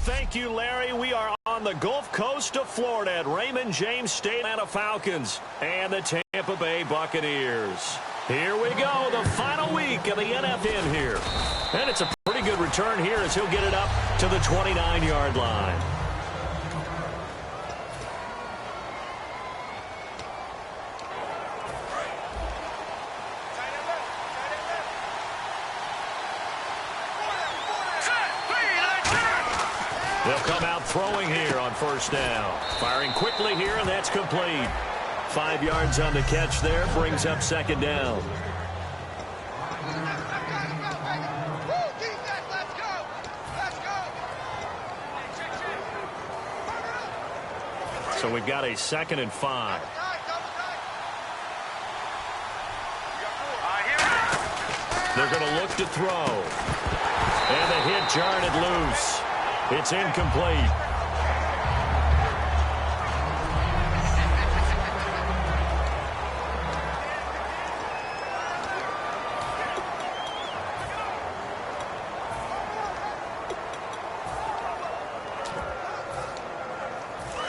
Thank you, Larry. We are on the Gulf Coast of Florida at Raymond James Stadium. Atlanta Falcons and the Tampa Bay Buccaneers. Here we go, the final week of the NFL here. And it's a pretty good return here as he'll get it up to the 29-yard line. They'll come out throwing here on first down. Firing quickly here, and that's complete. 5 yards on the catch there, brings up second down. So we've got a 2nd and 5. They're going to look to throw. And the hit jarred it loose. It's incomplete.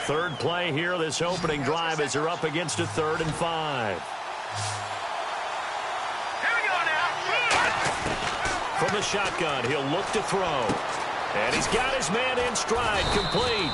Third play here, this opening drive as they're up against a 3rd and 5. Here we go now. From the shotgun, he'll look to throw. And he's got his man in stride, complete.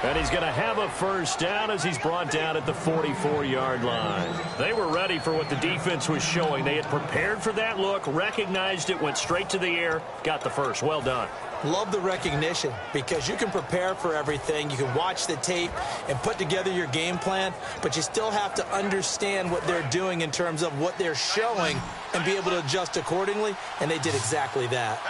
And he's going to have a first down as he's brought down at the 44-yard line. They were ready for what the defense was showing. They had prepared for that look, recognized it, went straight to the air, got the first. Well done. Love the recognition because you can prepare for everything. You can watch the tape and put together your game plan, but you still have to understand what they're doing in terms of what they're showing and be able to adjust accordingly, and they did exactly that.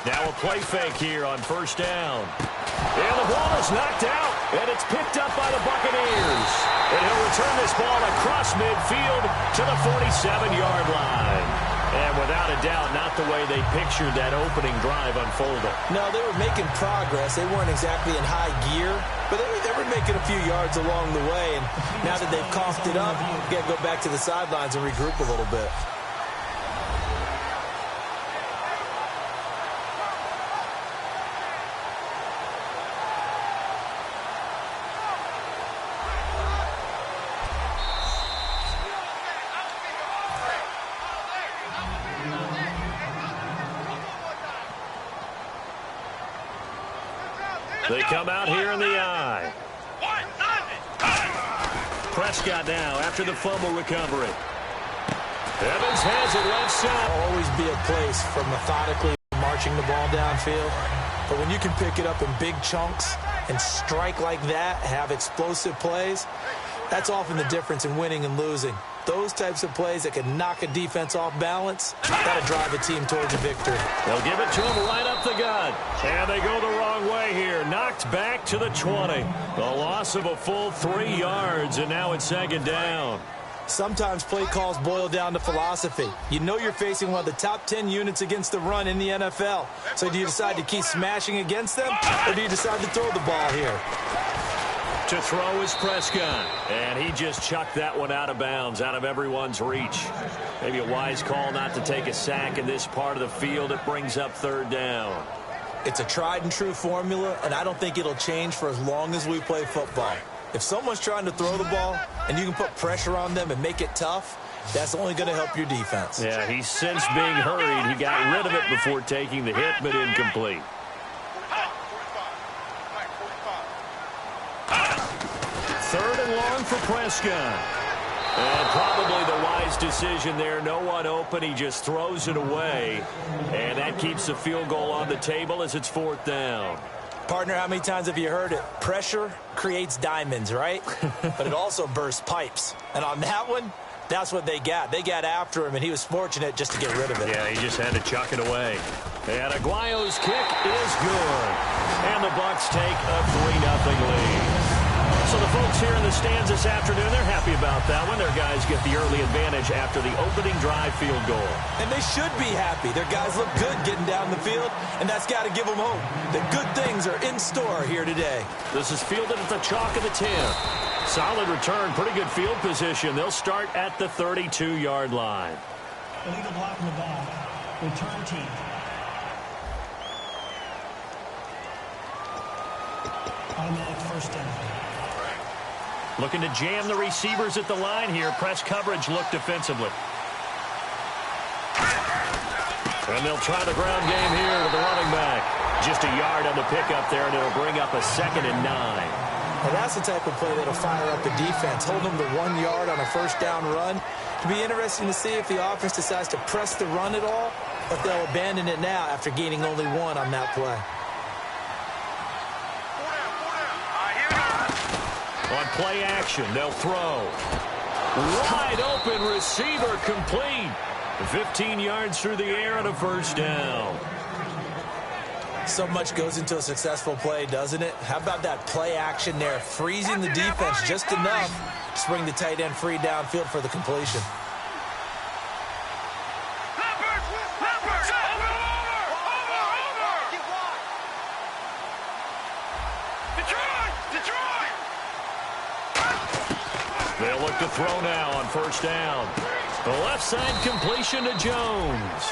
Now a play fake here on first down. And the ball is knocked out, and it's picked up by the Buccaneers. And he'll return this ball across midfield to the 47-yard line. And without a doubt, not the way they pictured that opening drive unfolding. No, they were making progress. They weren't exactly in high gear, but they were making a few yards along the way. And now that they've coughed it up, you got to go back to the sidelines and regroup a little bit. They come out here in the eye. Prescott now after the fumble recovery. Evans has it left side. Always be a place for methodically marching the ball downfield. But when you can pick it up in big chunks and strike like that, have explosive plays, that's often the difference in winning and losing. Those types of plays that can knock a defense off balance, that'll drive a team towards a victory. They'll give it to him right up the gut. And they go the wrong way here. Knocked back to the 20. The loss of a full 3 yards, and now it's second down. Sometimes play calls boil down to philosophy. You know you're facing one of the top 10 units against the run in the NFL. So do you decide to keep smashing against them, or do you decide to throw the ball here? To throw is Prescott, and he just chucked that one out of bounds, out of everyone's reach. Maybe a wise call not to take a sack in this part of the field. It brings up third down. It's a tried-and-true formula, and I don't think it'll change for as long as we play football. If someone's trying to throw the ball and you can put pressure on them and make it tough, that's only going to help your defense. Yeah, he's sensed being hurried. He got rid of it before taking the hit, but incomplete. Third and long for Prescott. And probably the wise decision there. No one open. He just throws it away. And that keeps the field goal on the table as it's fourth down. Partner, how many times have you heard it? Pressure creates diamonds, right? But it also bursts pipes. And on that one, that's what they got. They got after him, and he was fortunate just to get rid of it. Yeah, he just had to chuck it away. And Aguayo's kick is good. And the Bucs take a 3-0 lead. So the folks here in the stands this afternoon, they're happy about that one. Their guys get the early advantage after the opening drive field goal. And they should be happy. Their guys look good getting down the field, and that's got to give them hope that good things are in store here today. This is fielded at the chalk of the 10. Solid return, pretty good field position. They'll start at the 32-yard line. Illegal blocking the ball. Return team. Automatic first down. Looking to jam the receivers at the line here. Press coverage look defensively. And they'll try the ground game here with the running back. Just a yard on the pickup there, and it'll bring up a 2nd and 9. Now that's the type of play that'll fire up the defense. Hold them to 1 yard on a first down run. It'll be interesting to see if the offense decides to press the run at all, or if they'll abandon it now after gaining only 1 on that play. On play action, they'll throw. Wide open receiver complete. 15 yards through the air on a first down. So much goes into a successful play, doesn't it? How about that play action there? Freezing the defense just enough to bring the tight end free downfield for the completion. They'll look to throw now on first down. The left side completion to Jones.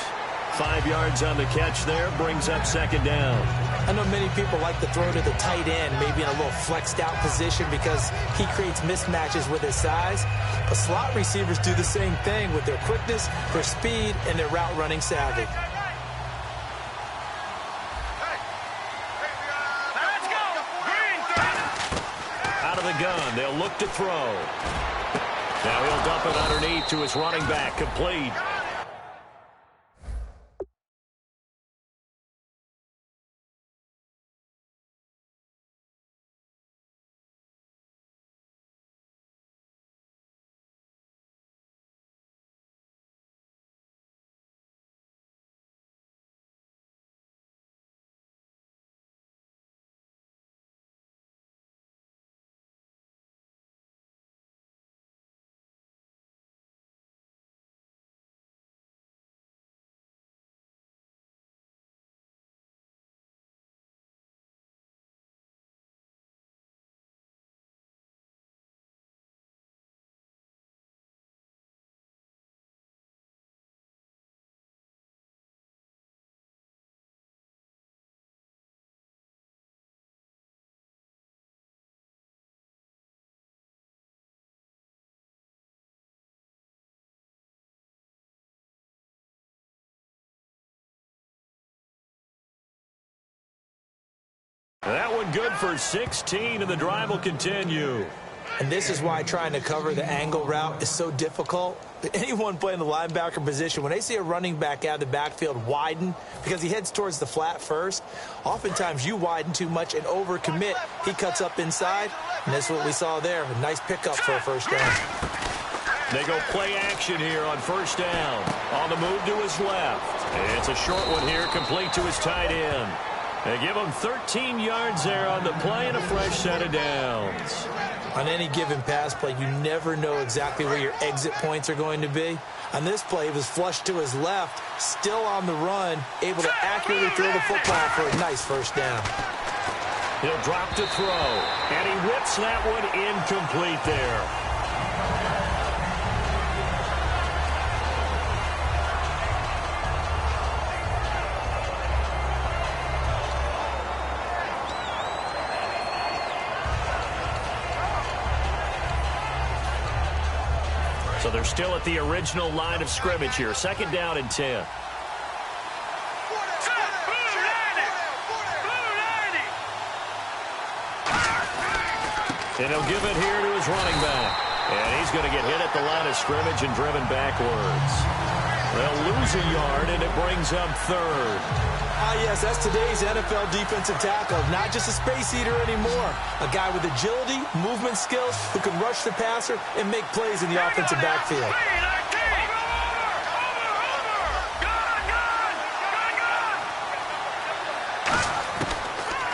5 yards on the catch there, brings up 2nd down. I know many people like to throw to the tight end, maybe in a little flexed out position because he creates mismatches with his size. But slot receivers do the same thing with their quickness, their speed, and their route running savvy. Out of the gun, they'll look to throw. Now he'll dump it underneath to his running back, complete. That one good for 16, and the drive will continue. And this is why trying to cover the angle route is so difficult. Anyone playing the linebacker position, when they see a running back out of the backfield widen because he heads towards the flat first, oftentimes you widen too much and overcommit. He cuts up inside, and that's what we saw there. A nice pickup for a first down. They go play action here on first down. On the move to his left. And it's a short one here, complete to his tight end. They give him 13 yards there on the play and a fresh set of downs. On any given pass play, you never know exactly where your exit points are going to be. On this play, he was flushed to his left, still on the run, able to accurately throw the football for a nice first down. He'll drop to throw, and he whips that one incomplete there. So they're still at the original line of scrimmage here. 2nd down and 10. And he'll give it here to his running back. And he's going to get hit at the line of scrimmage and driven backwards. They'll lose a yard, and it brings up 3rd. Ah, yes, that's today's NFL defensive tackle. Not just a space eater anymore. A guy with agility, movement skills, who can rush the passer and make plays in the offensive backfield.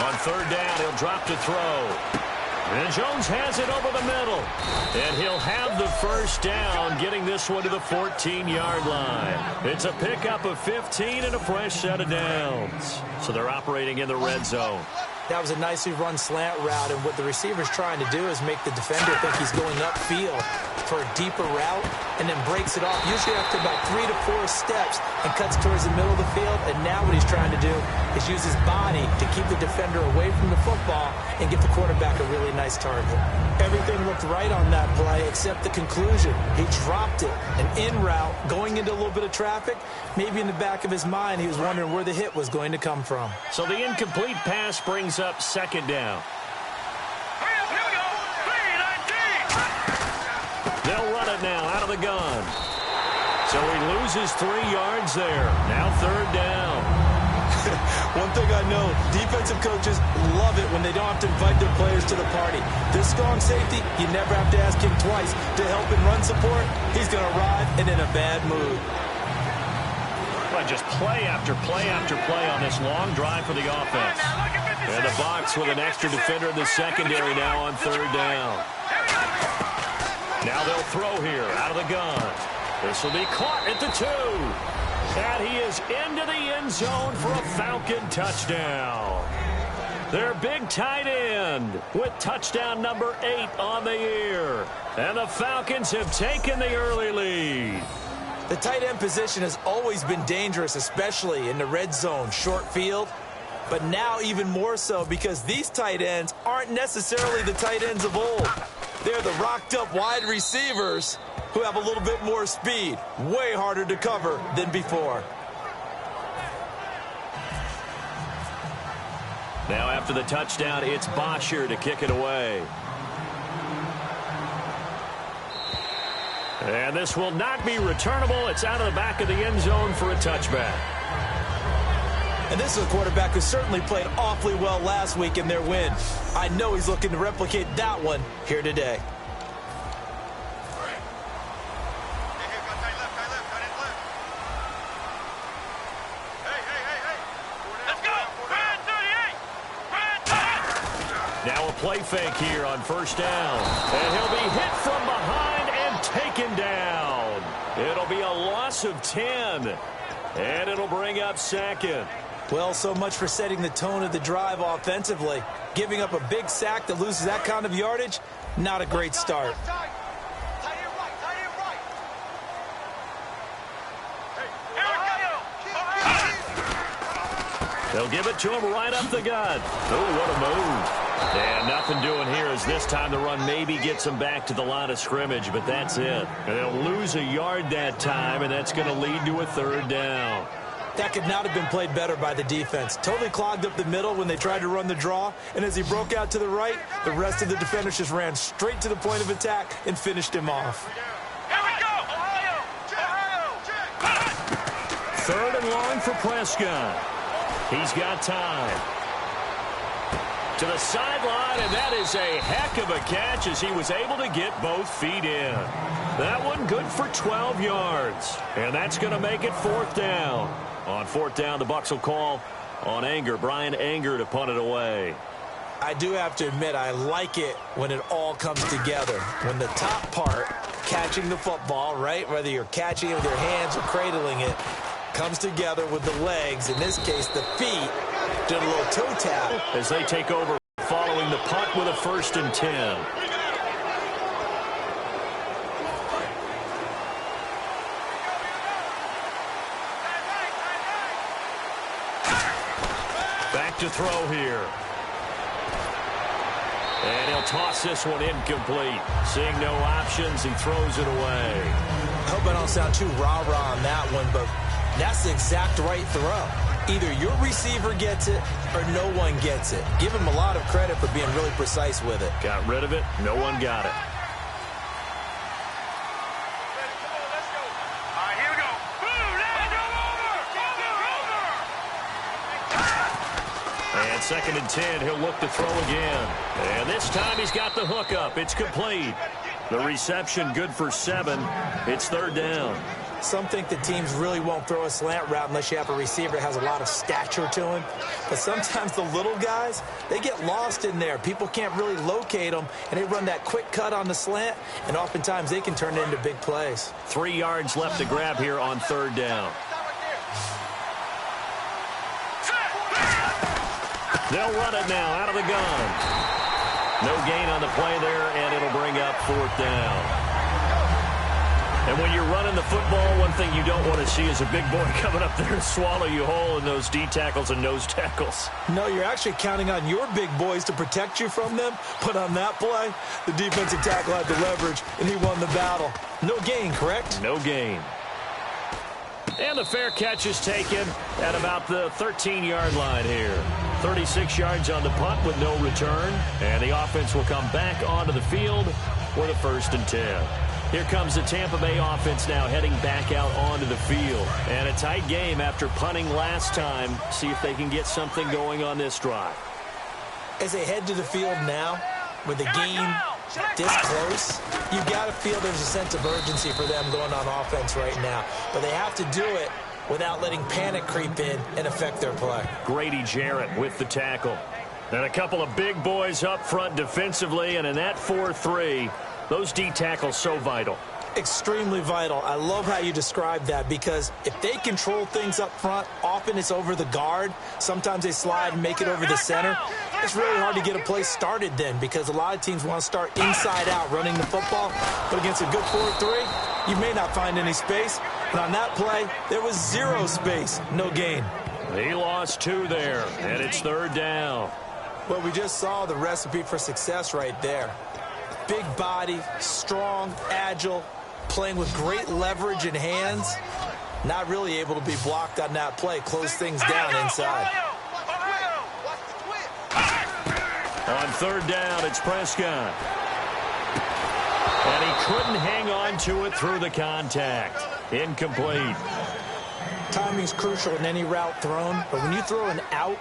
On 3rd down, he'll drop to throw. And Jones has it over the middle. And he'll have the first down, getting this one to the 14-yard line. It's a pickup of 15 and a fresh set of downs. So they're operating in the red zone. That was a nicely run slant route, and what the receiver's trying to do is make the defender think he's going upfield for a deeper route and then breaks it off, usually after about 3 to 4 steps, and cuts towards the middle of the field. And now what he's trying to do is use his body to keep the defender away from the football and give the quarterback a really nice target. Everything looked right on that play except the conclusion. He dropped it, an in route, going into a little bit of traffic. Maybe in the back of his mind, he was wondering where the hit was going to come from. So the incomplete pass brings up second down. They'll run it now out of the gun. So he loses 3 yards there. Now third down. One thing I know, defensive coaches love it when they don't have to invite their players to the party. This strong safety, you never have to ask him twice to help in run support. He's going to ride and in a bad mood. But just play after play after play on this long drive for the offense. And the box with an extra defender in the secondary now on third down. Now they'll throw here out of the gun. This will be caught at the 2. And he is into the end zone for a Falcon touchdown. Their big tight end with touchdown number 8 on the year. And the Falcons have taken the early lead. The tight end position has always been dangerous, especially in the red zone, short field. But now even more so because these tight ends aren't necessarily the tight ends of old. They're the rocked-up wide receivers who have a little bit more speed. Way harder to cover than before. Now after the touchdown, it's Bosher to kick it away. And this will not be returnable. It's out of the back of the end zone for a touchback. And this is a quarterback who certainly played awfully well last week in their win. I know he's looking to replicate that one here today. Now a play fake here on first down. And he'll be hit from behind and taken down. It'll be a loss of 10. And it'll bring up second. Well, so much for setting the tone of the drive offensively. Giving up a big sack that loses that kind of yardage, not a great start. They'll give it to him right up the gut. Oh, what a move. And nothing doing here as this time the run maybe gets them back to the line of scrimmage, but that's it. And they'll lose a yard that time, and that's going to lead to a third down. That could not have been played better by the defense. Totally clogged up the middle when they tried to run the draw, and as he broke out to the right, the rest of the defenders just ran straight to the point of attack and finished him off. Here we go! Third and long for Prescott. He's got time. To the sideline, and that is a heck of a catch as he was able to get both feet in. That one good for 12 yards, and that's going to make it fourth down. On fourth down, the Bucs will call on Brian Anger to punt it away. I do have to admit, I like it when it all comes together. When the top part, catching the football, right, whether you're catching it with your hands or cradling it, comes together with the legs, in this case the feet, did a little toe tap. As they take over following the punt with a 1st and 10. Back to throw here. And he'll toss this one incomplete. Seeing no options, he throws it away. I hope I don't sound too rah-rah on that one, but that's the exact right throw. Either your receiver gets it or no one gets it. Give him a lot of credit for being really precise with it. Got rid of it. No one got it. And 2nd and 10, he'll look to throw again. And this time he's got the hook up. It's complete. The reception good for 7. It's third down. Some think the teams really won't throw a slant route unless you have a receiver that has a lot of stature to him. But sometimes the little guys, they get lost in there. People can't really locate them, and they run that quick cut on the slant, and oftentimes they can turn it into big plays. 3 yards left to grab here on third down. They'll run it now out of the gun. No gain on the play there, and it'll bring up 4th down. And when you're running the football, one thing you don't want to see is a big boy coming up there and swallow you whole in those D tackles and nose tackles. No, you're actually counting on your big boys to protect you from them. But on that play, the defensive tackle had the leverage, and he won the battle. No gain, correct? No gain. And the fair catch is taken at about the 13-yard line here. 36 yards on the punt with no return. And the offense will come back onto the field with a 1st and 10. Here comes the Tampa Bay offense now heading back out onto the field. And a tight game after punting last time. See if they can get something going on this drive. As they head to the field now, with the game this close, you got to feel there's a sense of urgency for them going on offense right now. But they have to do it without letting panic creep in and affect their play. Grady Jarrett with the tackle. And a couple of big boys up front defensively, and in that 4-3, those D tackles so vital. Extremely vital. I love how you describe that, because if they control things up front, often it's over the guard. Sometimes they slide and make it over the center. It's really hard to get a play started then, because a lot of teams want to start inside out running the football. But against a good 4-3, you may not find any space. And on that play, there was 0 space. No gain. He lost 2 there, and it's 3rd down. Well, we just saw the recipe for success right there. Big body, strong, agile, playing with great leverage in hands. Not really able to be blocked on that play. Close things down inside. On 3rd down, it's Prescott. And he couldn't hang on to it through the contact. Incomplete. Timing's crucial in any route thrown, but when you throw an out,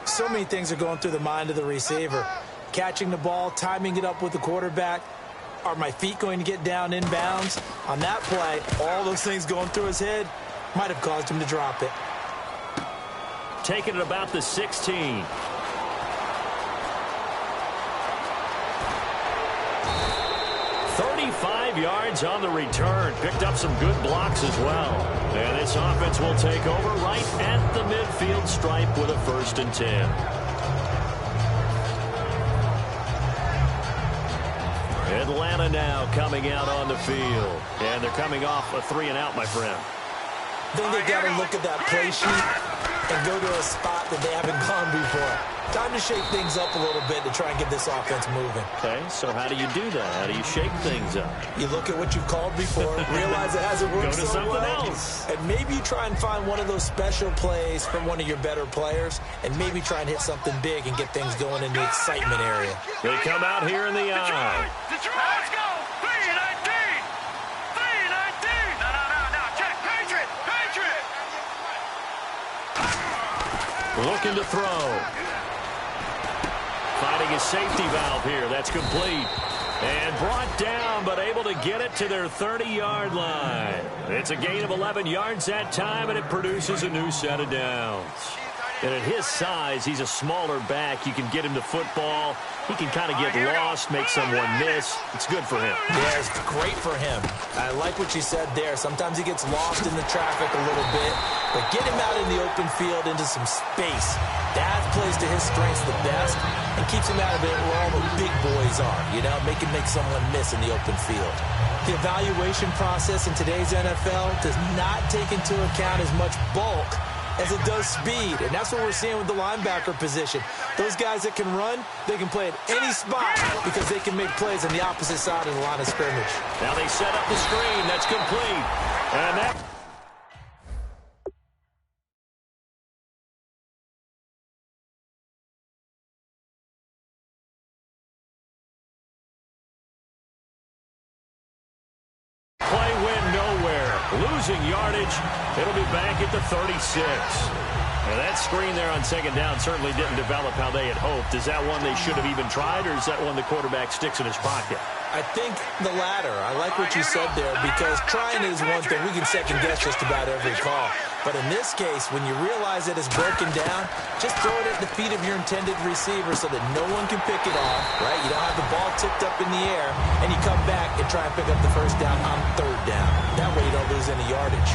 so many things are going through the mind of the receiver. Catching the ball, timing it up with the quarterback. Are my feet going to get down inbounds? On that play, all those things going through his head might have caused him to drop it. Taking it about the 16. Yards on the return. Picked up some good blocks as well. And this offense will take over right at the midfield stripe with a 1st and 10. Atlanta now coming out on the field. And they're coming off a 3-and-out, my friend. I think they've got to look at that play sheet and go to a spot that they haven't gone before. Time to shake things up a little bit to try and get this offense moving. Okay, so how do you do that? How do you shake things up? You look at what you've called before, realize it hasn't worked so something well, else. And maybe you try and find one of those special plays from one of your better players, and maybe try and hit something big and get things going in the excitement area. They come out here in the eye. Let's go! 3-19! 3-19! No, check! Patriot! Looking to throw. Finding a safety valve here. That's complete. And brought down, but able to get it to their 30-yard line. It's a gain of 11 yards that time, and it produces a new set of downs. And at his size, he's a smaller back. You can get him the football. He can kind of get lost, make someone miss. It's good for him. Yeah, it's great for him. I like what you said there. Sometimes he gets lost in the traffic a little bit, but get him out in the open field into some space. That plays to his strengths the best and keeps him out of it where all the big boys are, you know, make someone miss in the open field. The evaluation process in today's NFL does not take into account as much bulk as it does speed, and that's what we're seeing with the linebacker position. Those guys that can run, they can play at any spot because they can make plays on the opposite side of the line of scrimmage. Now they set up the screen. That's complete. And that... play went nowhere. Losing yardage. It'll be back at the 36. Now that screen there on second down certainly didn't develop how they had hoped. Is that one they should have even tried, or is that one the quarterback sticks in his pocket? I think the latter. I like what you said there, because trying is one thing. We can second guess just about every call. But in this case, when you realize that it's broken down, just throw it at the feet of your intended receiver so that no one can pick it off, right? You don't have the ball tipped up in the air, and you come back and try and pick up the first down on third down. That way you don't lose any yardage.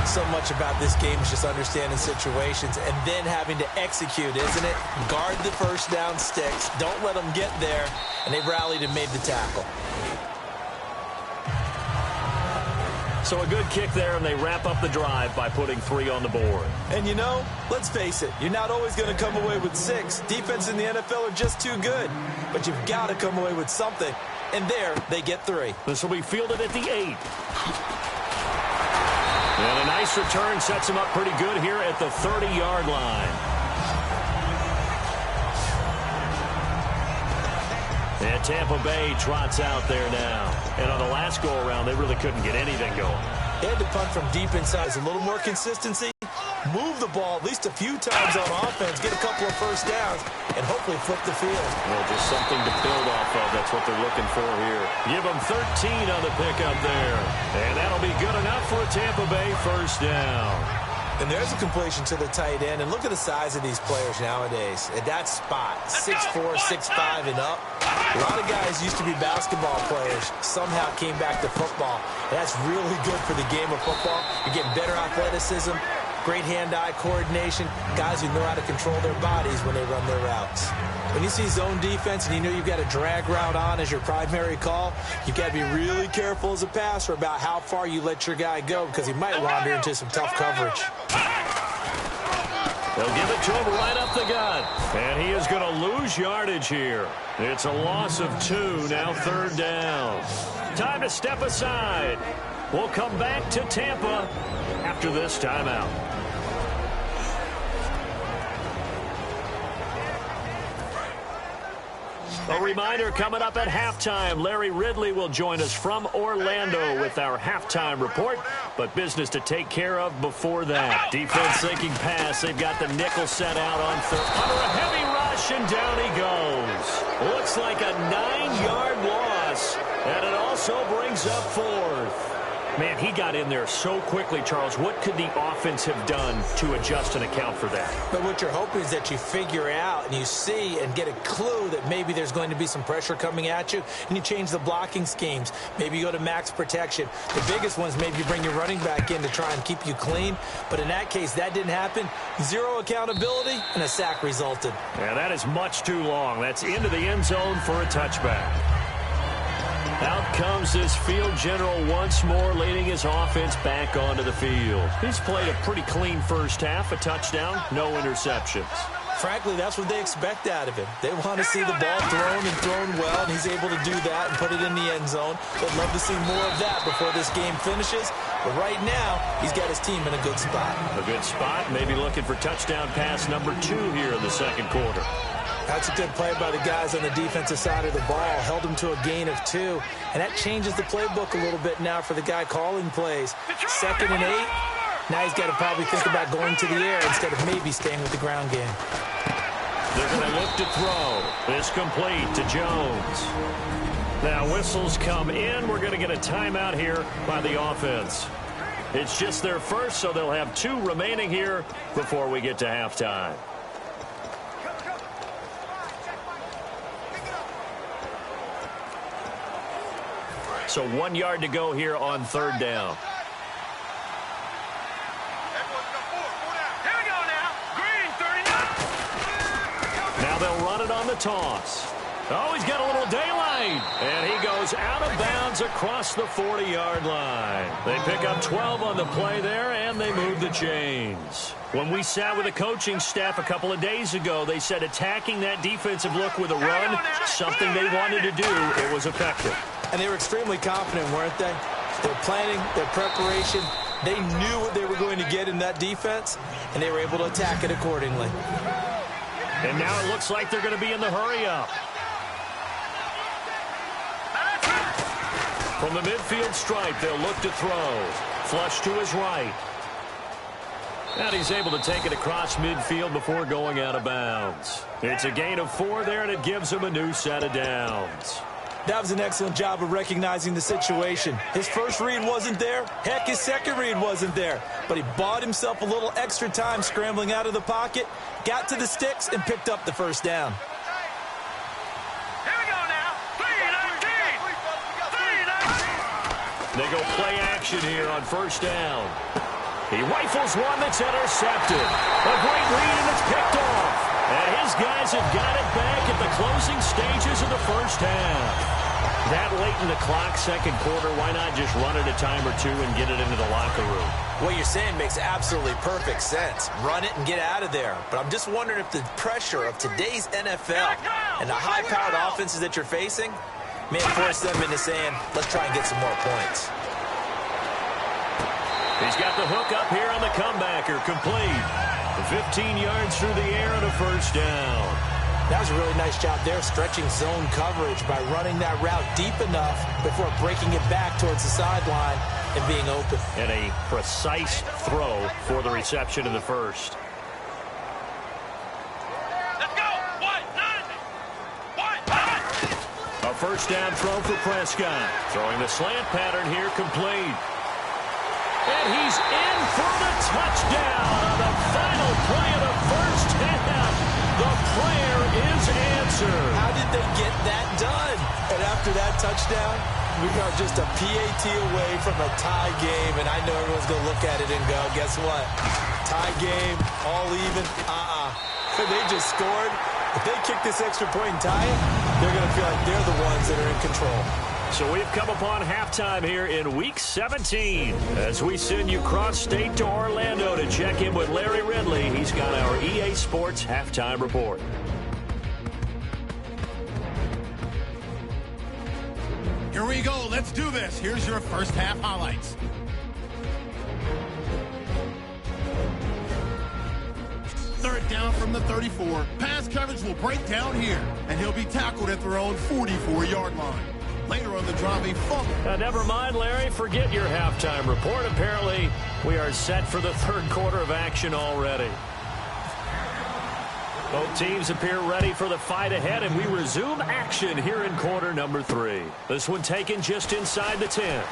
So much about this game is just understanding situations and then having to execute, isn't it? Guard the first down sticks. Don't let them get there. And they rallied and made the tackle. So a good kick there, and they wrap up the drive by putting 3 on the board. And you know, let's face it, you're not always going to come away with 6. Defense in the NFL are just too good. But you've got to come away with something. And there, they get 3. This will be fielded at the 8. And a nice return sets him up pretty good here at the 30-yard line. And Tampa Bay trots out there now. And on the last go-around, they really couldn't get anything going. They had to punt from deep inside. A little more consistency. Move the ball at least a few times on offense. Get a couple of first downs. And hopefully flip the field. Well, just something to build off of. That's what they're looking for here. Give them 13 on the pickup there. And that'll be good enough for a Tampa Bay first down. And there's a completion to the tight end. And look at the size of these players nowadays. At that spot, 6'4", 6'5", and up. A lot of guys used to be basketball players. Somehow came back to football. And that's really good for the game of football. You're getting better athleticism, great hand-eye coordination, guys who know how to control their bodies when they run their routes. When you see zone defense and you know you've got a drag route on as your primary call, you've got to be really careful as a passer about how far you let your guy go because he might wander into some tough coverage. They'll give it to him right up the gut. And he is going to lose yardage here. It's a loss of 2, now 3rd down. Time to step aside. We'll come back to Tampa after this timeout. A reminder, coming up at halftime, Larry Ridley will join us from Orlando with our halftime report, but business to take care of before that. Defense sinking pass. They've got the nickel set out on third. Under a heavy rush, and down he goes. Looks like a 9-yard loss, and it also brings up 4th. Man, he got in there so quickly, Charles. What could the offense have done to adjust and account for that? But what you're hoping is that you figure out and you see and get a clue that maybe there's going to be some pressure coming at you, and you change the blocking schemes. Maybe you go to max protection. The biggest ones, maybe you bring your running back in to try and keep you clean. But in that case, that didn't happen. 0 accountability, and a sack resulted. Yeah, that is much too long. That's into the end zone for a touchback. Out comes this field general once more, leading his offense back onto the field. He's played a pretty clean first half, a touchdown, no interceptions. Frankly, that's what they expect out of him. They want to see the ball thrown and thrown well, and he's able to do that and put it in the end zone. They'd love to see more of that before this game finishes. But right now, he's got his team in a good spot. A good spot, maybe looking for touchdown pass number 2 here in the second quarter. That's a good play by the guys on the defensive side of the ball. Held him to a gain of 2. And that changes the playbook a little bit now for the guy calling plays. 2nd and 8. Now he's got to probably think about going to the air instead of maybe staying with the ground game. They're going to look to throw. This complete to Jones. Now whistles come in. We're going to get a timeout here by the offense. It's just their first, so they'll have 2 remaining here before we get to halftime. So 1 yard to go here on 3rd down. Here we go now. Green, 39. Now they'll run it on the toss. Oh, he's got a little daylight. And he goes out of bounds across the 40-yard line. They pick up 12 on the play there, and they move the chains. When we sat with the coaching staff a couple of days ago, they said attacking that defensive look with a run, something they wanted to do, it was effective. And they were extremely confident, weren't they? Their planning, their preparation, they knew what they were going to get in that defense, and they were able to attack it accordingly. And now it looks like they're going to be in the hurry-up. From the midfield stripe, they'll look to throw. Flush to his right. And he's able to take it across midfield before going out of bounds. It's a gain of 4 there, and it gives him a new set of downs. That was an excellent job of recognizing the situation. His first read wasn't there. Heck, his second read wasn't there. But he bought himself a little extra time scrambling out of the pocket, got to the sticks, and picked up the first down. Here we go now. 3-19. 3-19. They go play action here on first down. He rifles one that's intercepted. A great lead, and it's picked off. And his guys have got it back at the closing stages of the first half. That late in the clock, second quarter, why not just run it a time or two and get it into the locker room? What you're saying makes absolutely perfect sense. Run it and get out of there. But I'm just wondering if the pressure of today's NFL and the high-powered offenses that you're facing may force them into saying, let's try and get some more points. He's got the hook up here on the comebacker, complete. 15 yards through the air and a first down. That was a really nice job there, stretching zone coverage by running that route deep enough before breaking it back towards the sideline and being open. And a precise throw for the reception in the first. Let's go. A first down throw for Prescott. Throwing the slant pattern here, complete. And he's in for the touchdown on the final play of the first half. The prayer is answered. How did they get that done? And after that touchdown, we are just a PAT away from a tie game. And I know everyone's going to look at it and go, guess what? Tie game, all even, They just scored. If they kick this extra point and tie it, they're going to feel like they're the ones that are in control. So we've come upon halftime here in Week 17 as we send you cross-state to Orlando to check in with Larry Ridley. He's got our EA Sports Halftime Report. Here we go. Let's do this. Here's your first half highlights. Third down from the 34. Pass coverage will break down here, and he'll be tackled at their own 44-yard line. Later on the drive, a fumble. Never mind, Larry. Forget your halftime report. Apparently, we are set for the third quarter of action already. Both teams appear ready for the fight ahead, and we resume action here in quarter number 3. This one taken just inside the 10.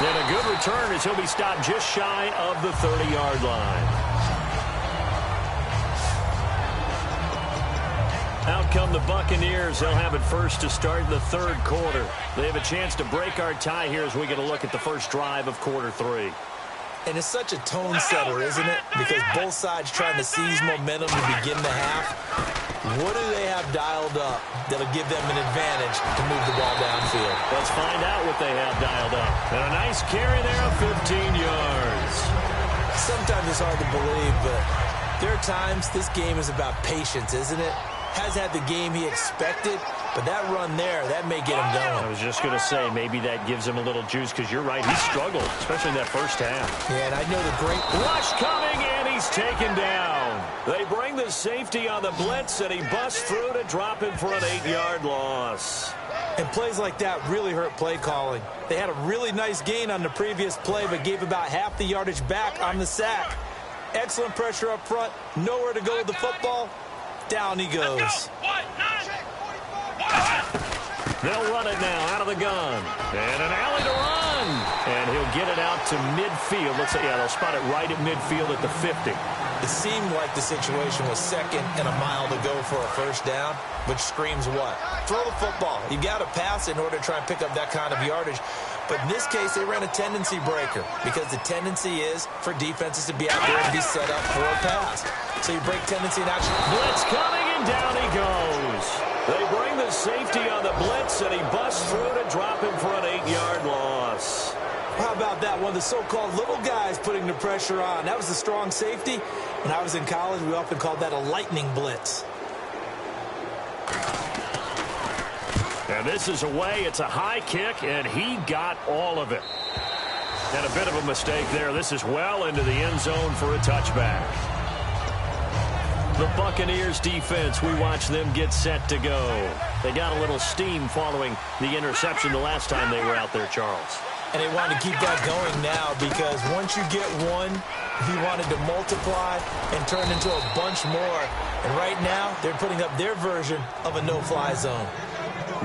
Then a good return as he'll be stopped just shy of the 30-yard line. Out come the Buccaneers. They'll have it first to start the third quarter. They have a chance to break our tie here as we get a look at the first drive of quarter 3. And it's such a tone setter, isn't it? Because both sides trying to seize momentum to begin the half. What do they have dialed up that'll give them an advantage to move the ball downfield? Let's find out what they have dialed up. And a nice carry there of 15 yards. Sometimes it's hard to believe, but there are times this game is about patience, isn't it? Has had the game he expected, but that run there, that may get him going. I was just going to say, maybe that gives him a little juice, because you're right, he struggled, especially in that first half. Yeah, and I know the great rush coming, and he's taken down. They bring the safety on the blitz, and he busts through to drop him for an 8-yard loss. And plays like that really hurt play calling. They had a really nice gain on the previous play, but gave about half the yardage back on the sack. Excellent pressure up front, nowhere to go with the football. Down he goes. They'll run it now out of the gun. And an alley to run. And he'll get it out to midfield. Let's say, yeah, they'll spot it right at midfield at the 50. It seemed like the situation was second and a mile to go for a first down, which screams what? Throw the football. You got to pass in order to try and pick up that kind of yardage. But in this case, they ran a tendency breaker because the tendency is for defenses to be out there and be set up for a pass. So you break tendency in action. Blitz coming, and down he goes. They bring the safety on the blitz, and he busts through to drop him for an 8-yard loss. How about that? One of the so-called little guys putting the pressure on. That was the strong safety. When I was in college, we often called that a lightning blitz. And this is away. It's a high kick, and he got all of it. And a bit of a mistake there. This is well into the end zone for a touchback. The Buccaneers defense, we watch them get set to go. They got a little steam following the interception the last time they were out there, Charles. And they wanted to keep that going now because once you get one, he wanted to multiply and turn into a bunch more. And right now, they're putting up their version of a no-fly zone.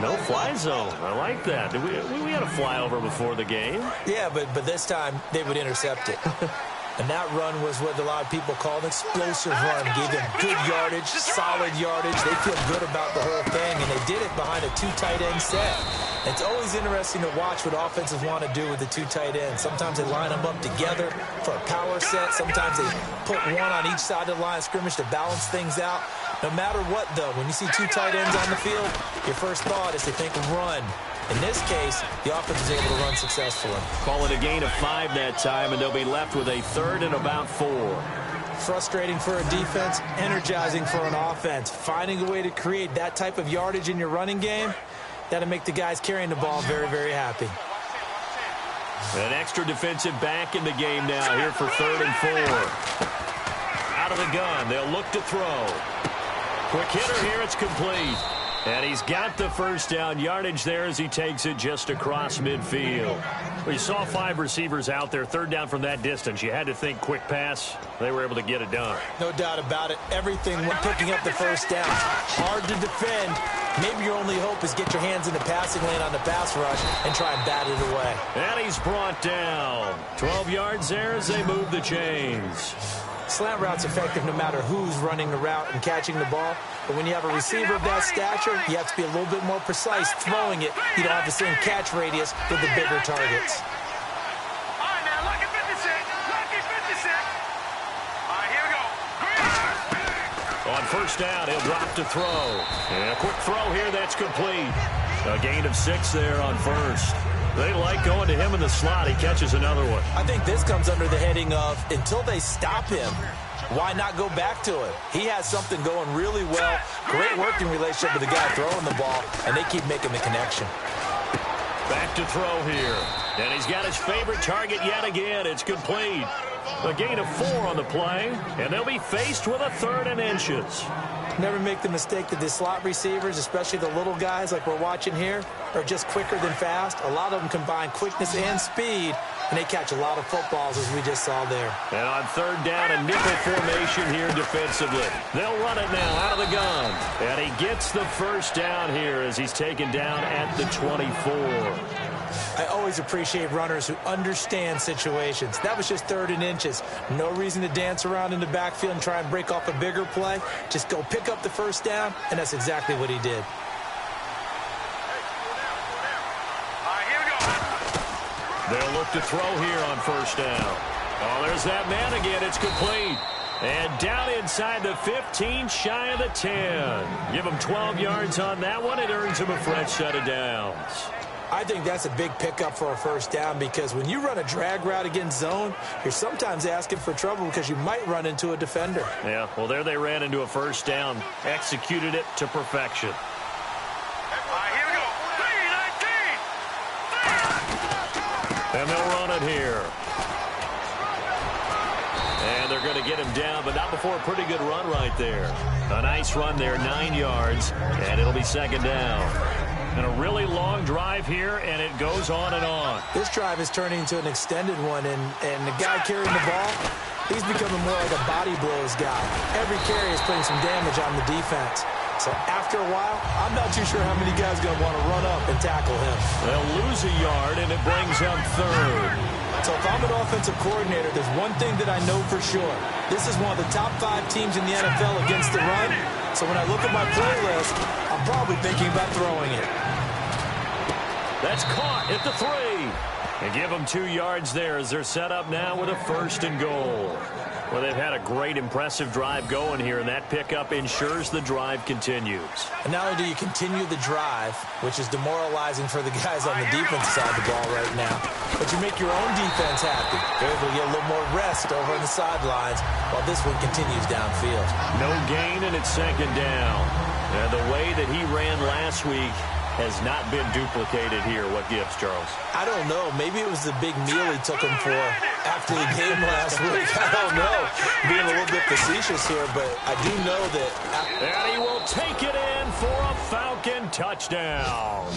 No-fly zone. I like that. We had a flyover before the game. Yeah, but this time they would intercept it. And that run was what a lot of people call an explosive run. Gave them good yardage, solid yardage. They feel good about the whole thing, and they did it behind a 2 tight end set. It's always interesting to watch what offenses want to do with the two tight ends. Sometimes they line them up together for a power set. Sometimes they put one on each side of the line of scrimmage to balance things out. No matter what, though, when you see two tight ends on the field, your first thought is to think run. In this case, the offense was able to run successfully. Call it a gain of 5 that time, and they'll be left with a 3rd and about 4. Frustrating for a defense, energizing for an offense. Finding a way to create that type of yardage in your running game, that'll make the guys carrying the ball very, very happy. An extra defensive back in the game now here for 3rd and 4. Out of the gun, they'll look to throw. Quick hitter here, it's complete. And he's got the first down yardage there as he takes it just across midfield. We saw 5 receivers out there, 3rd down from that distance. You had to think quick pass. They were able to get it done. No doubt about it. Everything when picking up the first down. Hard to defend. Maybe your only hope is get your hands in the passing lane on the pass rush and try and bat it away. And he's brought down. 12 yards there as they move the chains. Slant route's effective no matter who's running the route and catching the ball. But when you have a receiver of that stature, you have to be a little bit more precise throwing it. You don't have the same catch radius with the bigger targets. All right, now, lucky 56. Lucky 56. All right, here we go. On first down, he'll drop to throw. And a quick throw here that's complete. A gain of 6 there on first. They like going to him in the slot. He catches another one. I think this comes under the heading of until they stop him, why not go back to it? He has something going really well. Great working relationship with the guy throwing the ball, and they keep making the connection. Back to throw here. And he's got his favorite target yet again. It's complete. A gain of 4 on the play, and they'll be faced with a 3rd and inches. Never make the mistake that the slot receivers, especially the little guys like we're watching here, are just quicker than fast. A lot of them combine quickness and speed, and they catch a lot of footballs, as we just saw there. And on 3rd down, a nickel formation here defensively. They'll run it now out of the gun. And he gets the first down here as he's taken down at the 24. I always appreciate runners who understand situations. That was just 3rd and inches. No reason to dance around in the backfield and try and break off a bigger play. Just go pick up the first down, and that's exactly what he did. All right, here we go. They'll look to throw here on first down. Oh, there's that man again. It's complete. And down inside the 15, shy of the 10. Give him 12 yards on that one. It earns him a fresh set of downs. I think that's a big pickup for a first down because when you run a drag route against zone, you're sometimes asking for trouble because you might run into a defender. Yeah, well, there they ran into a first down, executed it to perfection. All right, here we go. 3-19. And they'll run it here. And they're going to get him down, but not before a pretty good run right there. A nice run there, 9 yards, and it'll be 2nd down. And a really long drive here, and it goes on and on. This drive is turning into an extended one, and the guy carrying the ball, he's becoming more like a body blows guy. Every carry is putting some damage on the defense. So after a while, I'm not too sure how many guys are going to want to run up and tackle him. They'll lose a yard, and it brings up 3rd. So if I'm an offensive coordinator, there's one thing that I know for sure. This is one of the top 5 teams in the NFL against the run. So when I look at my playlist, I'm probably thinking about throwing it. That's caught at the 3. And give them 2 yards there as they're set up now with a 1st and goal. Well, they've had a great, impressive drive going here, and that pickup ensures the drive continues. And not only do you continue the drive, which is demoralizing for the guys on the defense side of the ball right now, but you make your own defense happy. They're able to get a little more rest over on the sidelines while this one continues downfield. No gain, and it's 2nd down. And the way that he ran last week has not been duplicated here. What gives, Charles? I don't know. Maybe it was the big meal he took him for after the game last week. I don't know. Being a little bit facetious here, but I do know that. And he will take it in for a Falcon touchdown.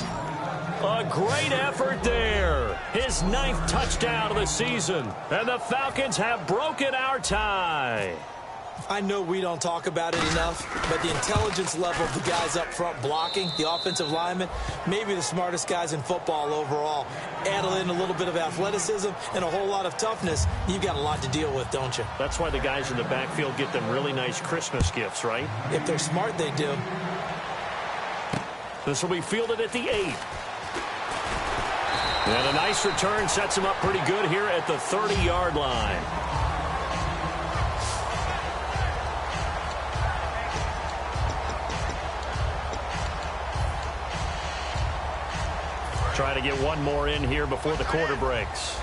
A great effort there. His 9th touchdown of the season. And the Falcons have broken our tie. I know we don't talk about it enough, but the intelligence level of the guys up front blocking, the offensive linemen, maybe the smartest guys in football overall. Add in a little bit of athleticism and a whole lot of toughness, you've got a lot to deal with, don't you? That's why the guys in the backfield get them really nice Christmas gifts, right? If they're smart, they do. This will be fielded at the 8. And a nice return sets him up pretty good here at the 30-yard line. Trying to get one more in here before the quarter breaks.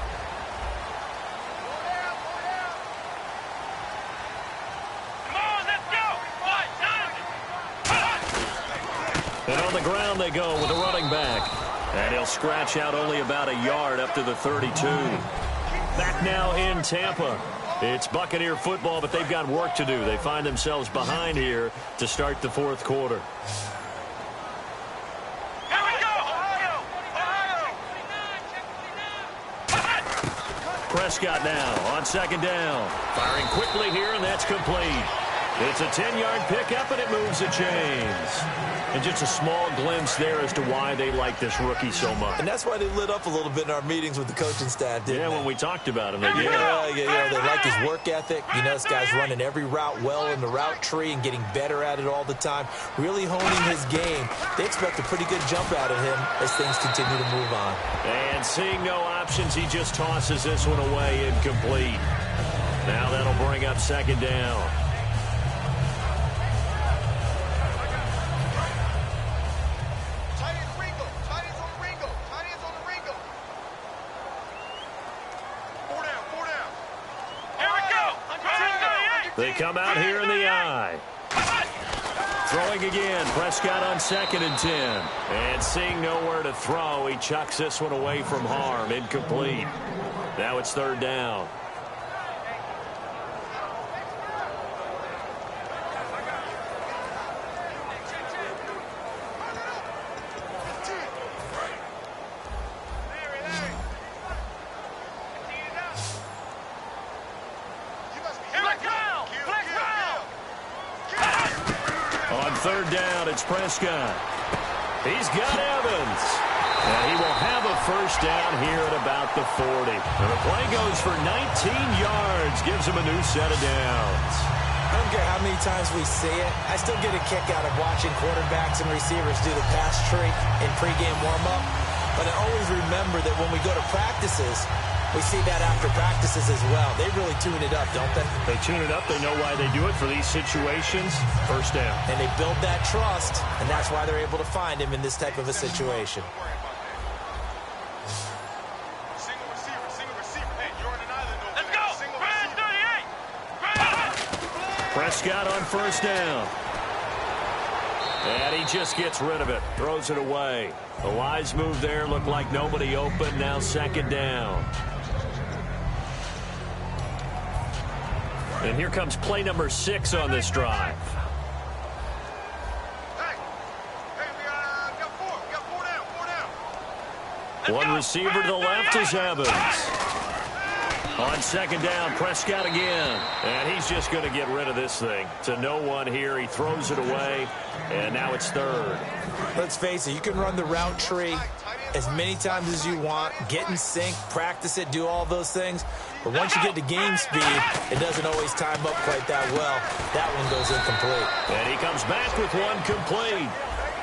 And on the ground they go with a running back. And he'll scratch out only about a yard up to the 32. Back now in Tampa. It's Buccaneer football, but they've got work to do. They find themselves behind here to start the fourth quarter. Prescott now on second down. Firing quickly here, and that's complete. It's a 10-yard pickup, and it moves the chains. And just a small glimpse there as to why they like this rookie so much. And that's why they lit up a little bit in our meetings with the coaching staff, didn't they? When we talked about him. They did. Yeah. They like his work ethic. You know, this guy's running every route well in the route tree and getting better at it all the time. Really honing his game. They expect a pretty good jump out of him as things continue to move on. And seeing no options, he just tosses this one away incomplete. Now that'll bring up second down. They come out here in the eye. Throwing again. Prescott on 2nd and 10. And seeing nowhere to throw, he chucks this one away from harm. Incomplete. Now it's third down. Third down, it's Prescott. He's got Evans. And he will have a first down here at about the 40. And the play goes for 19 yards. Gives him a new set of downs. I don't care how many times we see it. I still get a kick out of watching quarterbacks and receivers do the pass trick in pregame warm-up. But I always remember that when we go to practices, we see that after practices as well. They really tune it up, don't they? They tune it up. They know why they do it for these situations. First down. And they build that trust, and that's why they're able to find him in this type of a situation. Single receiver. Hey, you're on an island over there. Let's go. Brad 38. Prescott on first down. And he just gets rid of it. Throws it away. The wise move there. Looked like nobody open. Now second down. And here comes play number 6 on this drive. Hey, we got 4. We got 4 down. One receiver to the left is Evans. On second down, Prescott again. And he's just going to get rid of this thing. To no one here. He throws it away. And now it's third. Let's face it, you can run the route tree as many times as you want, get in sync, practice it, do all those things. But once you get to game speed, it doesn't always time up quite that well. That one goes incomplete. And he comes back with one complete.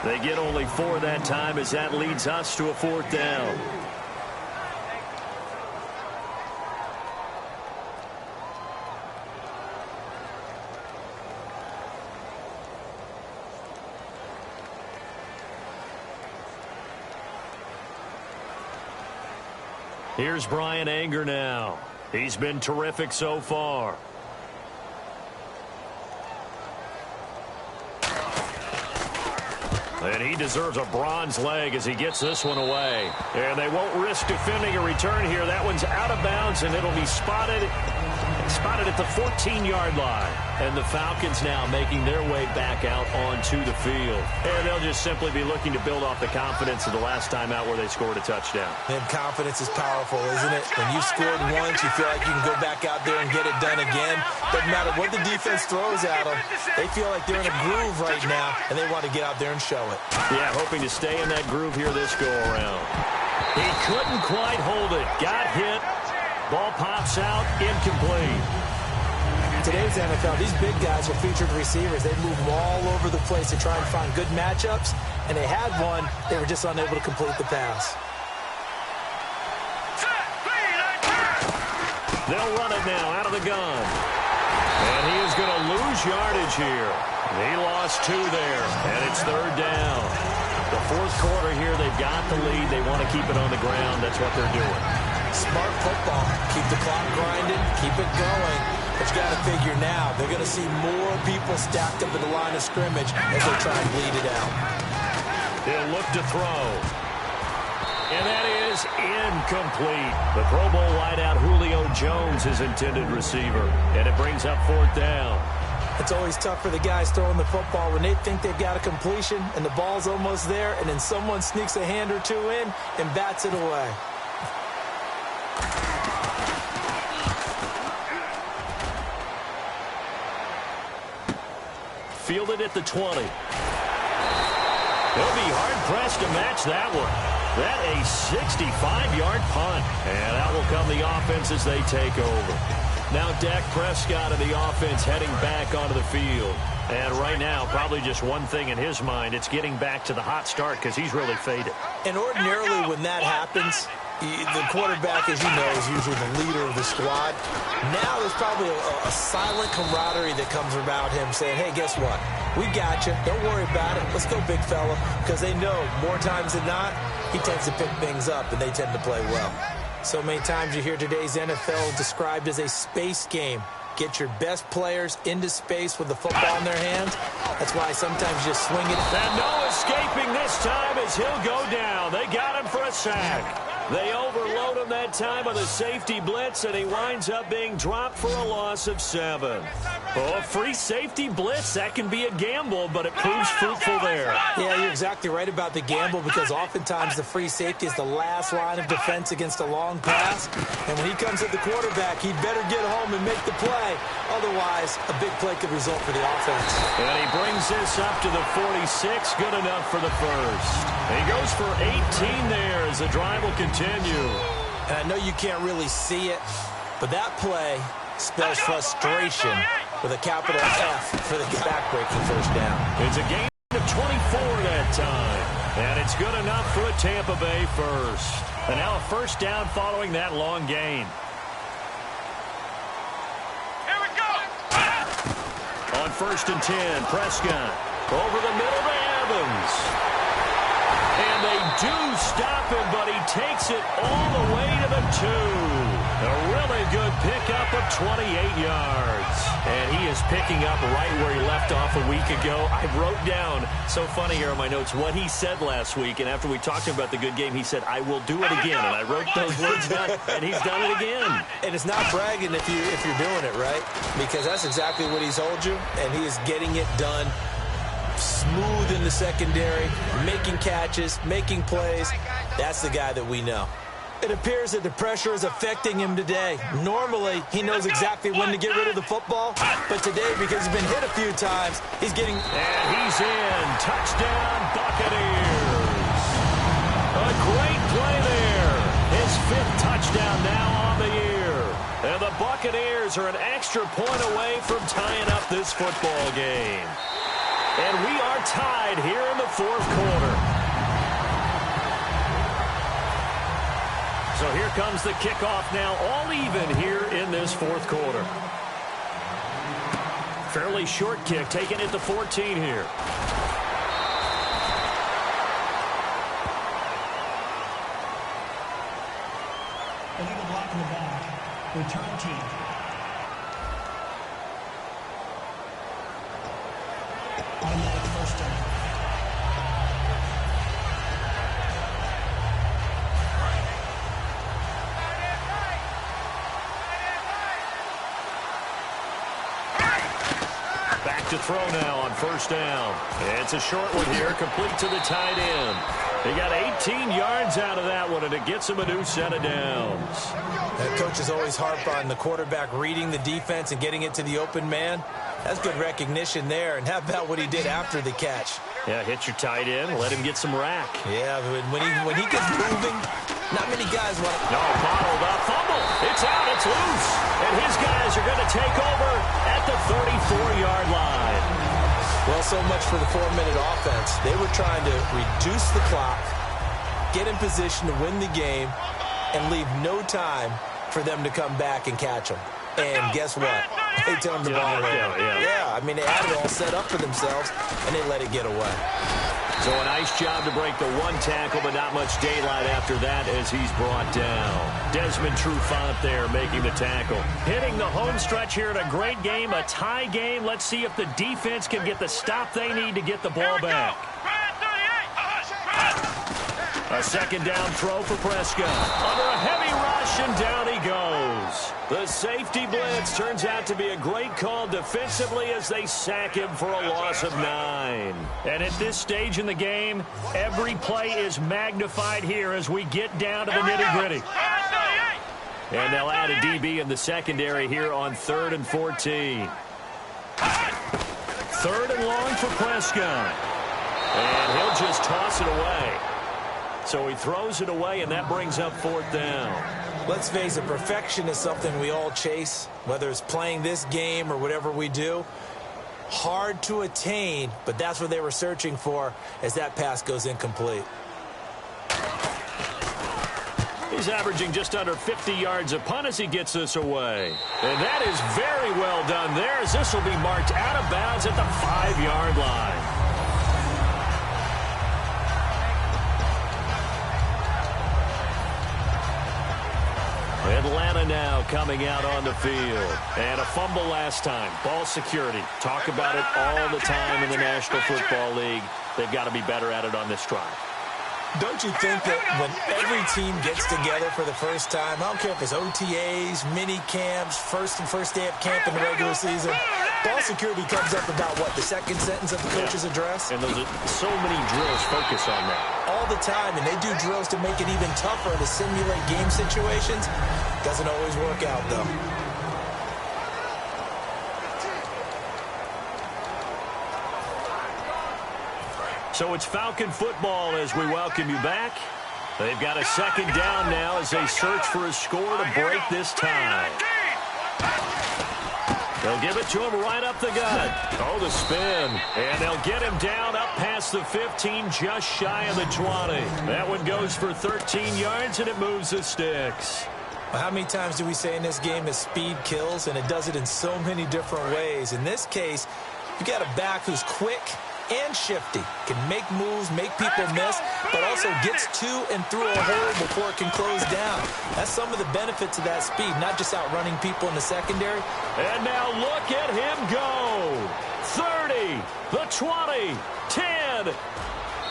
They get only 4 that time as that leads us to a fourth down. Here's Brian Anger now. He's been terrific so far. And he deserves a bronze leg as he gets this one away. And they won't risk defending a return here. That one's out of bounds, and it'll be spotted at the 14-yard line. And the Falcons now making their way back out onto the field. And they'll just simply be looking to build off the confidence of the last time out where they scored a touchdown. And confidence is powerful, isn't it? When you've scored once, you feel like you can go back out there and get it done again. Doesn't matter what the defense throws at them. They feel like they're in a groove right now, and they want to get out there and show it. Yeah, hoping to stay in that groove here this go-around. He couldn't quite hold it. Got hit. Ball pops out. Incomplete. Today's NFL, these big guys are featured receivers. They move all over the place to try and find good matchups, and they had one. They were just unable to complete the pass. They'll run it now out of the gun. And he is going to lose yardage here. He lost 2 there, and it's 3rd down. The 4th quarter here, they've got the lead. They want to keep it on the ground. That's what they're doing. Smart football. Keep the clock grinding. Keep it going. But you got to figure now, they're going to see more people stacked up at the line of scrimmage as they try and bleed it out. He'll look to throw. And that is incomplete. The Pro Bowl wideout Julio Jones, his intended receiver. And it brings up 4th down. It's always tough for the guys throwing the football when they think they've got a completion and the ball's almost there, and then someone sneaks a hand or 2 in and bats it away. Fielded at the 20. He'll be hard-pressed to match that one. That a 65-yard punt. And out will come the offense as they take over. Now Dak Prescott of the offense heading back onto the field. And right now, probably just one thing in his mind, it's getting back to the hot start because he's really faded. And ordinarily when that happens, the quarterback, as you know, is usually the leader of the squad. Now there's probably a silent camaraderie that comes about him saying, hey, guess what? We got you. Don't worry about it. Let's go, big fella. Because they know more times than not, he tends to pick things up, and they tend to play well. So many times you hear today's NFL described as a space game. Get your best players into space with the football in their hands. That's why sometimes you just swing it. And no escaping this time as he'll go down. They got him for a sack. They overload him that time with a safety blitz, and he winds up being dropped for a loss of 7. Oh, a free safety blitz, that can be a gamble, but it proves fruitful there. Yeah, you're exactly right about the gamble because oftentimes the free safety is the last line of defense against a long pass. And when he comes at the quarterback, he'd better get home and make the play. Otherwise, a big play could result for the offense. And he brings this up to the 46, good enough for the first. And he goes for 18 there as the drive will continue. And I know you can't really see it, but that play spells frustration with a capital F for the back-breaking first down. It's a gain of 24 that time. And it's good enough for a Tampa Bay first. And now a first down following that long gain. Here we go. On 1st and 10, Prescott over the middle to Evans. And they do stop him, but he takes it all the way to the 2. A really good pickup of 28 yards. And he is picking up right where he left off a week ago. I wrote down, so funny here on my notes, what he said last week. And after we talked about the good game, he said, I will do it again. And I wrote those words down, and he's done it again. And it's not bragging if you're doing it, right? Because that's exactly what he's told you, and he is getting it done. Smooth in the secondary, making catches, making plays. That's the guy that we know. It appears that the pressure is affecting him today. Normally, he knows exactly when to get rid of the football, but today, because he's been hit a few times, he's getting... And he's in. Touchdown, Buccaneers. A great play there. His 5th touchdown now on the year. And the Buccaneers are an extra point away from tying up this football game. And we are tied here in the 4th quarter. So here comes the kickoff now, all even here in this 4th quarter. Fairly short kick, taken at the 14 here. Illegal block in the back. Return team. Automatic first down. Back to throw now on 1st down. It's a short one here, complete to the tight end. They got 18 yards out of that one, and it gets them a new set of downs. That coach is always harp on the quarterback reading the defense and getting it to the open man. That's good recognition there. And how about what he did after the catch? Yeah, hit your tight end, let him get some rack. Yeah, when he gets moving, not many guys want to... No, bottled up, fumble. It's out, it's loose. And his guys are going to take over at the 34-yard line. Well, so much for the 4-minute offense. They were trying to reduce the clock, get in position to win the game, and leave no time for them to come back and catch them. And guess what? They turned the ball over. Yeah, I mean, they had it all set up for themselves, and they let it get away. So a nice job to break the one tackle, but not much daylight after that as he's brought down. Desmond Trufant there making the tackle. Hitting the home stretch here in a great game, a tie game. Let's see if the defense can get the stop they need to get the ball back. A second down throw for Prescott. Under a heavy rush, and down he goes. The safety blitz turns out to be a great call defensively as they sack him for a loss of 9. And at this stage in the game, every play is magnified here as we get down to the nitty-gritty. And they'll add a DB in the secondary here on 3rd and 14. 3rd and long for Prescott. And he'll just toss it away. So he throws it away, and that brings up 4th down. Let's face it, perfection is something we all chase, whether it's playing this game or whatever we do. Hard to attain, but that's what they were searching for as that pass goes incomplete. He's averaging just under 50 yards a punt as he gets this away. And that is very well done there as this will be marked out of bounds at the 5-yard line. Atlanta now coming out on the field. And a fumble last time. Ball security. Talk about it all the time in the National Football League. They've got to be better at it on this drive. Don't you think that when every team gets together for the first time, I don't care if it's OTAs, mini camps, first day of camp in the regular season, ball security comes up about what, the second sentence of the coach's address? And those are so many drills focus on that. All the time, and they do drills to make it even tougher to simulate game situations. Doesn't always work out, though. So it's Falcon football as we welcome you back. They've got a second down now as they search for a score to break this tie. They'll give it to him right up the gut. Oh, the spin. And they'll get him down up past the 15, just shy of the 20. That one goes for 13 yards, and it moves the sticks. Well, how many times do we say in this game that speed kills, and it does it in so many different ways? In this case, you got a back who's quick and shifty, can make moves, make people miss, but also gets to and through a hole before it can close down. That's some of the benefits of that speed, not just outrunning people in the secondary. And now look at him go. 30, the 20, 10,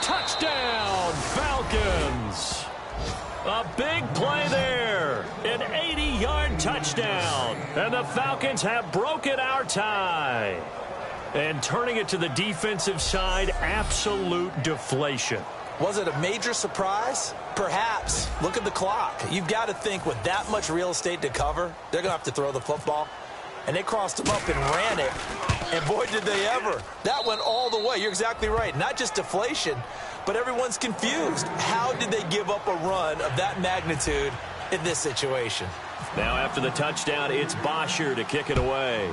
touchdown, Falcons. A big play there, an 80-yard touchdown, and the Falcons have broken our tie. And turning it to the defensive side, absolute deflation. Was it a major surprise? Perhaps. Look at the clock. You've got to think with that much real estate to cover, they're going to have to throw the football. And they crossed him up and ran it. And boy, did they ever. That went all the way. You're exactly right. Not just deflation, but everyone's confused. How did they give up a run of that magnitude in this situation? Now after the touchdown, it's Bosher to kick it away.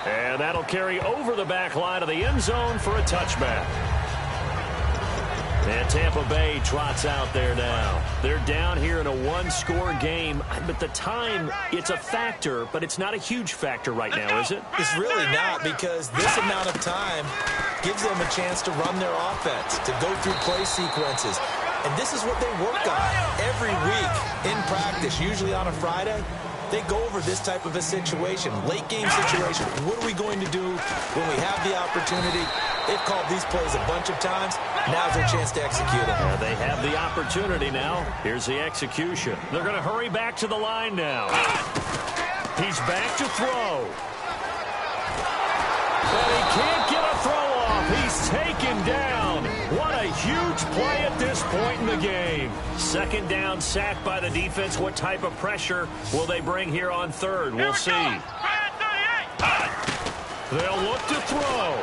And that'll carry over the back line of the end zone for a touchback. And Tampa Bay trots out there now. They're down here in a one-score game. But the time, it's a factor, but it's not a huge factor right now, is it? It's really not, because this amount of time gives them a chance to run their offense, to go through play sequences. And this is what they work on every week in practice, usually on a Friday. They go over this type of a situation, late game situation. What are we going to do when we have the opportunity? They've called these plays a bunch of times. Now's their chance to execute it. They have the opportunity now. Here's the execution. They're going to hurry back to the line now. He's back to throw. But he can't get a throw off. He's taken down. What a huge play at this point in the game. Second down, sack by the defense. What type of pressure will they bring here on third? We'll see. They'll look to throw.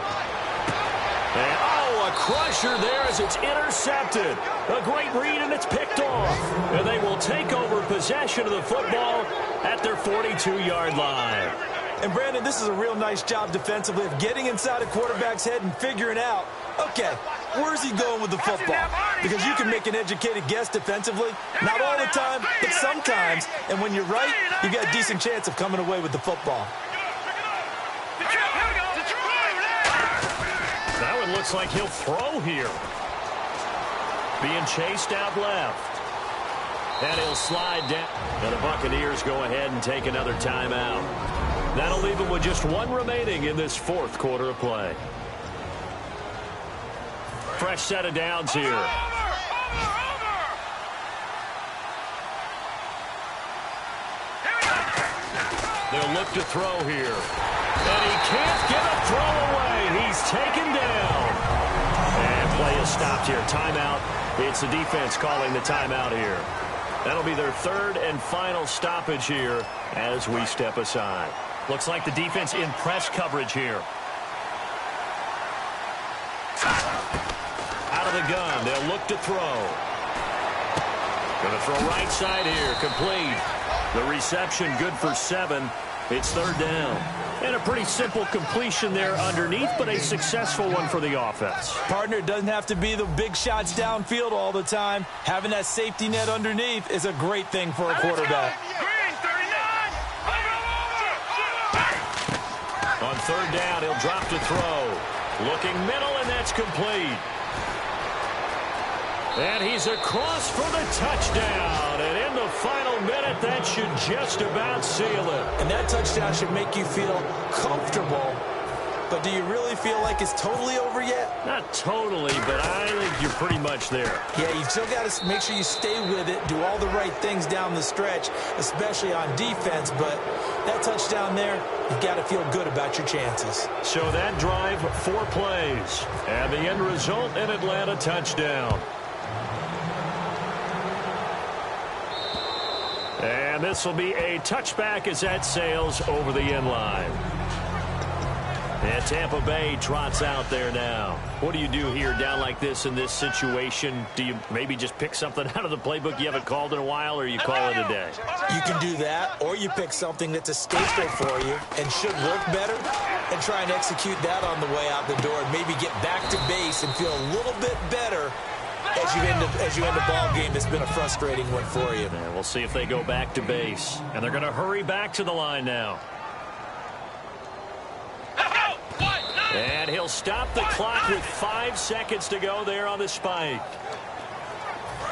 And, oh, a crusher there as it's intercepted. A great read, and it's picked off. And they will take over possession of the football at their 42-yard line. And, Brandon, this is a real nice job defensively of getting inside a quarterback's head and figuring out, okay, Where's he going with the football? Because you can make an educated guess defensively. Not all the time, but sometimes. And when you're right, you got a decent chance of coming away with the football. That one looks like he'll throw here. Being chased out left. And he'll slide down. And the Buccaneers go ahead and take another timeout. That'll leave them with just one remaining in this fourth quarter of play. Fresh set of downs here. They'll look to throw here. And he can't get a throw away. He's taken down. And play is stopped here. Timeout. It's the defense calling the timeout here. That'll be their third and final stoppage here as we step aside. Looks like the defense in press coverage here. Out of the gun. They'll look to throw. Going to throw right side here. Complete. The reception good for 7. It's third down. And a pretty simple completion there underneath, but a successful one for the offense. Partner, it doesn't have to be the big shots downfield all the time. Having that safety net underneath is a great thing for a quarterback. On third down, he'll drop to throw. Looking middle, and that's complete. And he's across for the touchdown. And in the final minute, that should just about seal it. And that touchdown should make you feel comfortable. But do you really feel like it's totally over yet? Not totally, but I think you're pretty much there. Yeah, you've still got to make sure you stay with it, do all the right things down the stretch, especially on defense. But that touchdown there, you've got to feel good about your chances. So that drive, 4 plays. And the end result, an Atlanta touchdown. And this will be a touchback as that sails over the end line. And Tampa Bay trots out there now. What do you do here down like this in this situation? Do you maybe just pick something out of the playbook you haven't called in a while, or you call it a day? You can do that, or you pick something that's a staple for you and should work better and try and execute that on the way out the door and maybe get back to base and feel a little bit better as you end a ball game that's been a frustrating one for you. And we'll see if they go back to base. And they're going to hurry back to the line now. And he'll stop the clock with 5 seconds to go there on the spike.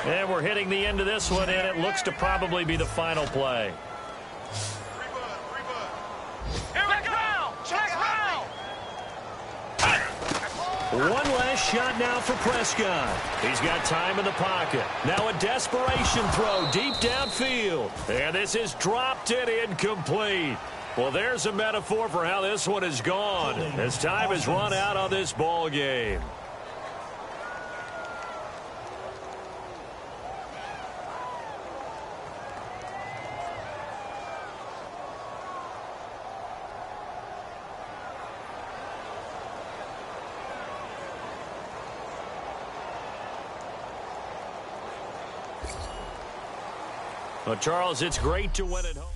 And we're hitting the end of this one, and it looks to probably be the final play. One last shot now for Prescott. He's got time in the pocket. Now a desperation throw deep downfield. And this is dropped and incomplete. Well, there's a metaphor for how this one is gone as time has run out on this ball game. Well, Charles, it's great to win at home.